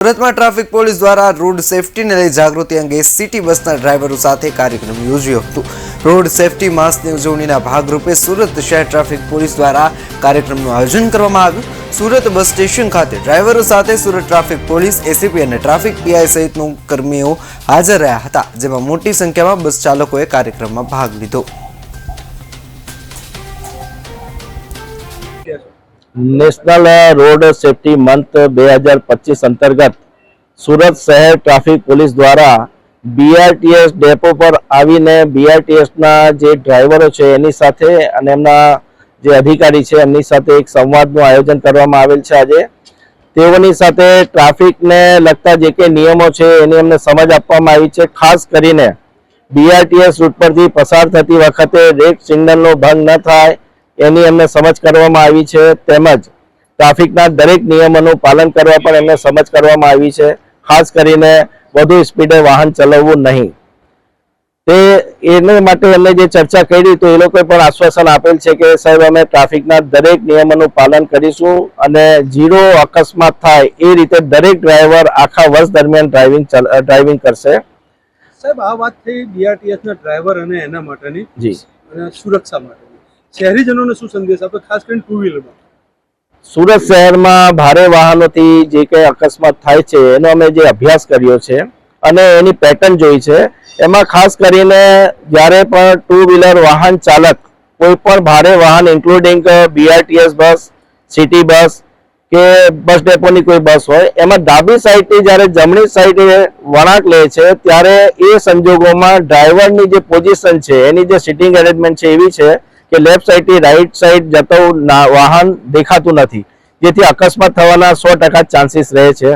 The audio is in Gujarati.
સુરતમાં ટ્રાફિક પોલીસ દ્વારા રોડ સેફટીને લઈ જાગૃતિ અંગે સિટી બસના ડ્રાઈવરો સાથે કાર્યક્રમ યોજ્યો હતો। રોડ સેફટી માસની ઉજવણીના ભાગરૂપે સુરત શહેર ટ્રાફિક પોલીસ દ્વારા કાર્યક્રમનું આયોજન કરવામાં આવ્યું। સુરત બસ સ્ટેશન ખાતે ડ્રાઈવરો સાથે સુરત ટ્રાફિક પોલીસ, એસીપી અને ટ્રાફિક પીઆઈ સહિતના કર્મીઓ હાજર રહ્યા હતા, જેમાં મોટી સંખ્યામાં બસ ચાલકોએ કાર્યક્રમમાં ભાગ લીધો। नेशनल रोड सेफ्टी मंथ 2025 अंतर्गत सूरत शहर ट्राफिक पुलिस द्वारा बीआरटीएस डेपो पर आवीने बीआरटीएस ना जे ड्राइवरो छे एनी साथे अने एमना जे अधिकारी छे एमनी साथे एक संवादनुं आयोजन करवामां आवेल छे। आजे तेओनी साथे ट्राफिक ने लगता जे के नियमो छे एनी अमने समज आपवामां आवी छे। खास करीने बीआरटीएस रूट परथी पसार थती वखते रेड सिग्नलनो भंग न थाय एनी अમને સમજ કરવામાં આવી છે। તેમજ ટ્રાફિકના દરેક નિયમોનું પાલન કરવા પણ એમને સમજ કરવામાં આવી છે। ખાસ કરીને વધુ સ્પીડે વાહન ચલાવવું નહીં, તે એને માટે એમને જે ચર્ચા કરી તો એ લોકોએ પણ આશ્વાસન આપેલ છે કે સાહેબ અમે ટ્રાફિકના દરેક નિયમોનું પાલન કરીશું અને ઝીરો અકસ્માત થાય એ રીતે દરેક ડ્રાઈવર આખા વર્ષ દરમિયાન ડ્રાઇવિંગ કરશે। સાહેબ આ વાત થઈ બીઆરટીએસના ડ્રાઈવર અને એના માટેની જી અને સુરક્ષા માટે શહેરીજનોને શું સંદેશ આપે, ખાસ કરીને ટુ વ્હીલરમાં? સુરત શહેરમાં ભારે વાહનોથી જે કંઈ અકસ્માત થાય છે એનો અમે જે અભ્યાસ કર્યો છે અને એની પેટર્ન જોઈ છે, એમાં ખાસ કરીને જ્યારે પણ ટુ વ્હીલર વાહન ચાલક કોઈ પણ ભારે વાહન including BRTS bus, city bus કે બસ ડેપોની કોઈ બસ હોય એમાં ડાબી સાઈડથી જ્યારે જમણી સાઈડે વળાંક લે છે ત્યારે એ સંજોગોમાં ડ્રાઈવરની જે પોઝિશન છે એની જે સિટિંગ એરેન્જમેન્ટ છે એવી છે કે લેફ્ટ સાઈડથી રાઈટ સાઈડ જતો વાહન દેખાતું નથી, જેથી અકસ્માત થવાના 100% ચાન્સીસ રહે છે।